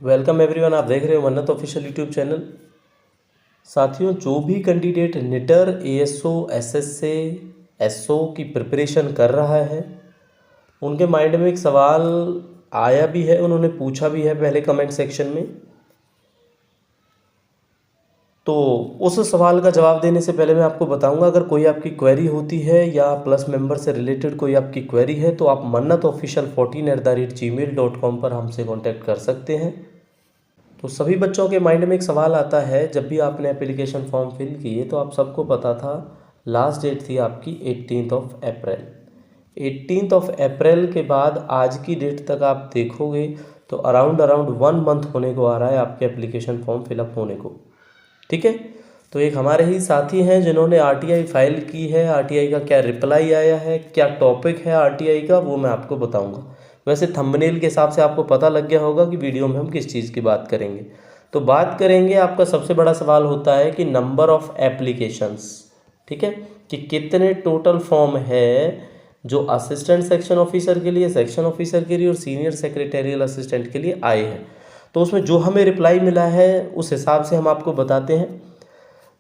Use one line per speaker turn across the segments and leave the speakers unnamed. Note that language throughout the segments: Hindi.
Welcome everyone. आप देख रहे हो मन्नत ऑफिशियल यूट्यूब चैनल। साथियों, जो भी कैंडिडेट निटर, एएसओ, एसएसए, एसओ की प्रिपरेशन कर रहा है, उनके माइंड में एक सवाल आया भी है, उन्होंने पूछा भी है पहले कमेंट सेक्शन में। तो उस सवाल का जवाब देने से पहले मैं आपको बताऊंगा, अगर कोई आपकी क्वेरी होती है या प्लस मेंबर से रिलेटेड कोई आपकी क्वेरी है तो आप mannatofficial14@gmail.com पर हमसे कांटेक्ट कर सकते हैं। तो सभी बच्चों के माइंड में एक सवाल आता है, जब भी आपने एप्लीकेशन फॉर्म फिल किए तो आप सबको पता था लास्ट डेट थी आपकी 18 अप्रैल। 18 अप्रैल के बाद आज की डेट तक आप देखोगे तो अराउंड 1 मंथ होने को आ रहा है आपके एप्लीकेशन फॉर्म फिलअप होने को। ठीक है, तो एक हमारे ही साथी हैं जिन्होंने आरटीआई फाइल की है। आरटीआई का क्या रिप्लाई आया है, क्या टॉपिक है आरटीआई का, वो मैं आपको बताऊंगा। वैसे थंबनेल के हिसाब से आपको पता लग गया होगा कि वीडियो में हम किस चीज़ की बात करेंगे। तो बात करेंगे, आपका सबसे बड़ा सवाल होता है कि नंबर ऑफ़ एप्लीकेशंस। ठीक है, कि कितने टोटल फॉर्म है जो असिस्टेंट सेक्शन ऑफिसर के लिए, सेक्शन ऑफिसर के लिए और सीनियर सेक्रेटेरियल असिस्टेंट के लिए आए हैं। तो उसमें जो हमें रिप्लाई मिला है उस हिसाब से हम आपको बताते हैं।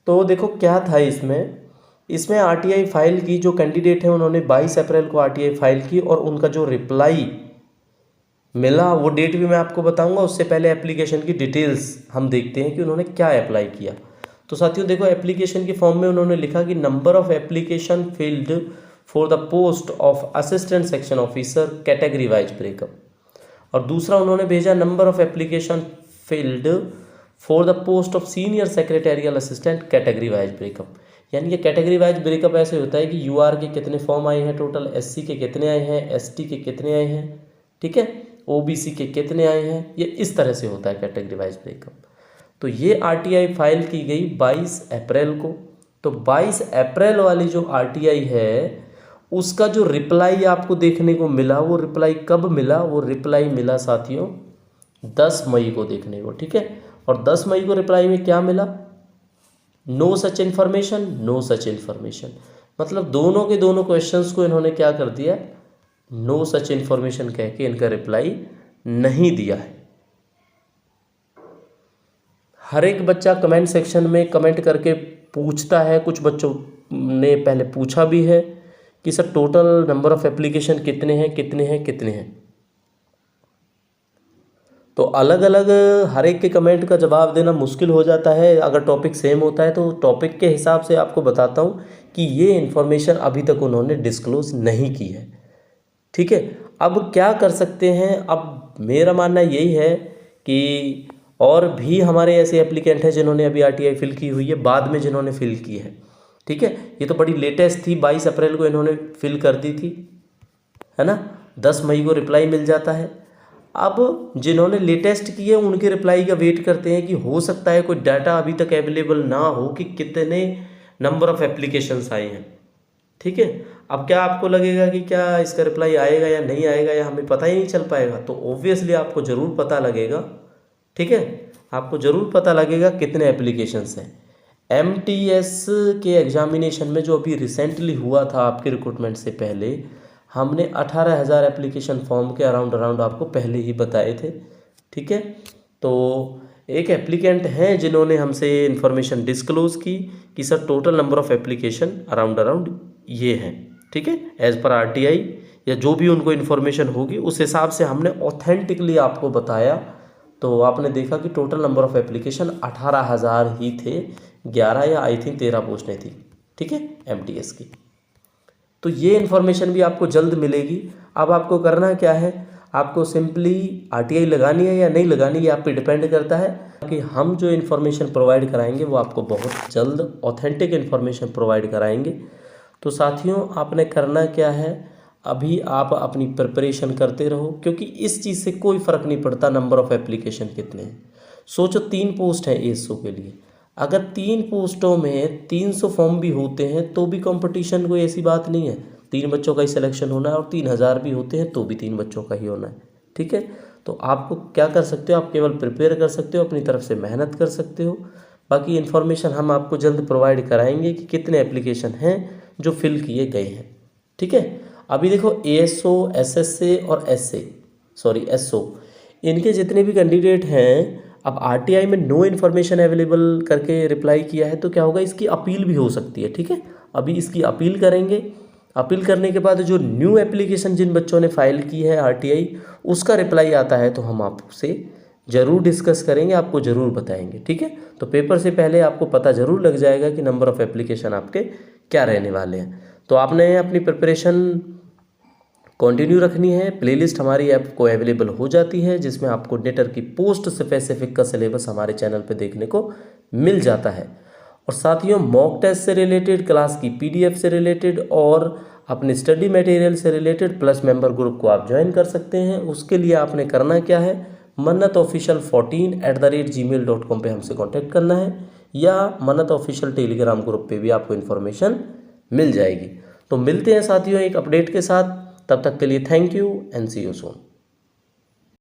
तो देखो क्या था इसमें आरटीआई फाइल की जो कैंडिडेट है उन्होंने 22 अप्रैल को आरटीआई फाइल की और उनका जो रिप्लाई मिला वो डेट भी मैं आपको बताऊंगा। उससे पहले एप्लीकेशन की डिटेल्स हम देखते हैं कि उन्होंने क्या अप्लाई किया। तो साथियों देखो, एप्लीकेशन के फॉर्म में उन्होंने लिखा कि number of application field for the post of assistant section officer category wise breakup. और दूसरा उन्होंने भेजा number of application field for the post of senior secretarial assistant category wise breakup. यानी कि कैटेगरी वाइज ब्रेकअप ऐसे होता है कि यूआर के कितने फॉर्म आए हैं टोटल, एससी के कितने आए हैं, एसटी के कितने आए हैं, ठीक है, ओबीसी के कितने आए हैं, ये इस तरह से होता है कैटेगरी वाइज ब्रेकअप। तो ये आरटीआई फाइल की गई 22 अप्रैल को। तो 22 अप्रैल वाली जो आरटीआई है उसका जो रिप्लाई आपको देखने को मिला, वो रिप्लाई कब मिला, वो रिप्लाई मिला साथियों 10 मई को देखने को। ठीक है, और 10 मई को रिप्लाई में क्या मिला, no such information, no such information. मतलब दोनों के दोनों क्वेश्चंस को इन्होंने क्या कर दिया, नो सच इन्फॉर्मेशन कह के इनका रिप्लाई नहीं दिया है। हर एक बच्चा कमेंट सेक्शन में कमेंट करके पूछता है, कुछ बच्चों ने पहले पूछा भी है कि sir total number of application कितने हैं, कितने हैं, कितने हैं। तो अलग अलग हर एक के कमेंट का जवाब देना मुश्किल हो जाता है। अगर टॉपिक सेम होता है तो टॉपिक के हिसाब से आपको बताता हूँ कि ये इन्फॉर्मेशन अभी तक उन्होंने डिस्क्लोज नहीं की है। ठीक है, अब क्या कर सकते हैं, अब मेरा मानना यही है कि और भी हमारे ऐसे एप्लीकेंट हैं जिन्होंने अभी आरटीआई फिल की हुई है, बाद में जिन्होंने फिल की है। ठीक है, ये तो बड़ी लेटेस्ट थी, 22 अप्रैल को इन्होंने फिल कर दी थी, है ना, 10 मई को रिप्लाई मिल जाता है। अब जिन्होंने लेटेस्ट की है उनके रिप्लाई का वेट करते हैं कि हो सकता है कोई डाटा अभी तक अवेलेबल ना हो कि कितने नंबर ऑफ़ एप्लीकेशंस आए हैं। ठीक है, अब क्या आपको लगेगा कि क्या इसका रिप्लाई आएगा या नहीं आएगा, या हमें पता ही नहीं चल पाएगा, तो ऑब्वियसली आपको ज़रूर पता लगेगा। ठीक है, आपको ज़रूर पता लगेगा कितने एप्लीकेशंस हैं। एमटीएस के एग्जामिनेशन में जो अभी रिसेंटली हुआ था आपके रिक्रूटमेंट से पहले, हमने 18,000 एप्लीकेशन फॉर्म के अराउंड आपको पहले ही बताए थे। ठीक है, तो एक एप्लीकेंट हैं जिन्होंने हमसे इन्फॉर्मेशन डिस्क्लोज की कि sir total number of application around ये हैं। ठीक है, एज़ पर आरटीआई या जो भी उनको इन्फॉर्मेशन होगी उस हिसाब से हमने ऑथेंटिकली आपको बताया। तो आपने देखा कि टोटल नंबर ऑफ़ एप्लीकेशन 18,000 ही थे, 11 या आई थिंक 13 पोस्टें थी। ठीक है, एमटीएस की। तो ये इन्फॉर्मेशन भी आपको जल्द मिलेगी। अब आपको करना क्या है, आपको सिंपली आरटीआई लगानी है या नहीं लगानी, ये आप पे डिपेंड करता है कि हम जो इन्फॉर्मेशन प्रोवाइड कराएंगे वो आपको बहुत जल्द ऑथेंटिक इन्फॉर्मेशन प्रोवाइड कराएंगे। तो साथियों, आपने करना क्या है, अभी आप अपनी प्रिपरेशन करते रहो, क्योंकि इस चीज़ से कोई फ़र्क नहीं पड़ता नंबर ऑफ़ एप्लीकेशन कितने हैं। सोचो 3 पोस्ट है एएसओ के लिए, अगर 3 पोस्टों में 300 फॉर्म भी होते हैं तो भी कंपटीशन कोई ऐसी बात नहीं है, 3 बच्चों का ही सिलेक्शन होना है, और 3,000 भी होते हैं तो भी 3 बच्चों का ही होना है। ठीक है, तो आपको क्या कर सकते हो, आप केवल प्रिपेयर कर सकते हो, अपनी तरफ से मेहनत कर सकते हो। बाकी इन्फॉर्मेशन हम आपको जल्द प्रोवाइड कराएंगे कि कितने एप्लीकेशन हैं जो फिल किए गए हैं। ठीक है, अभी देखो एएसओ, एसएसए और एसए, सॉरी एसओ, इनके जितने भी कैंडिडेट हैं, अब आरटीआई में नो इन्फॉर्मेशन अवेलेबल करके रिप्लाई किया है, तो क्या होगा, इसकी अपील भी हो सकती है। ठीक है, अभी इसकी अपील करेंगे। अपील करने के बाद जो न्यू एप्लीकेशन जिन बच्चों ने फाइल की है आरटीआई, उसका रिप्लाई आता है तो हम आपसे ज़रूर डिस्कस करेंगे, आपको ज़रूर बताएंगे। ठीक है, तो पेपर से पहले आपको पता ज़रूर लग जाएगा कि नंबर ऑफ़ एप्लीकेशन आपके क्या रहने वाले हैं। तो आपने अपनी प्रिपरेशन कंटिन्यू रखनी है। प्लेलिस्ट हमारी ऐप को अवेलेबल हो जाती है, जिसमें आपको नेटर की पोस्ट स्पेसिफिक का सिलेबस हमारे चैनल पे देखने को मिल जाता है। और साथियों, मॉक टेस्ट से रिलेटेड, क्लास की पीडीएफ से रिलेटेड और अपने स्टडी मटेरियल से रिलेटेड प्लस मेंबर ग्रुप को आप ज्वाइन कर सकते हैं। उसके लिए आपने करना क्या है, mannatofficial14@gmail.com पे हमसे कांटेक्ट करना है, या मन्नत ऑफिशियल टेलीग्राम ग्रुप पे भी आपको इन्फॉर्मेशन मिल जाएगी। तो मिलते हैं साथियों एक अपडेट के साथ, तब तक के लिए thank you and see you soon.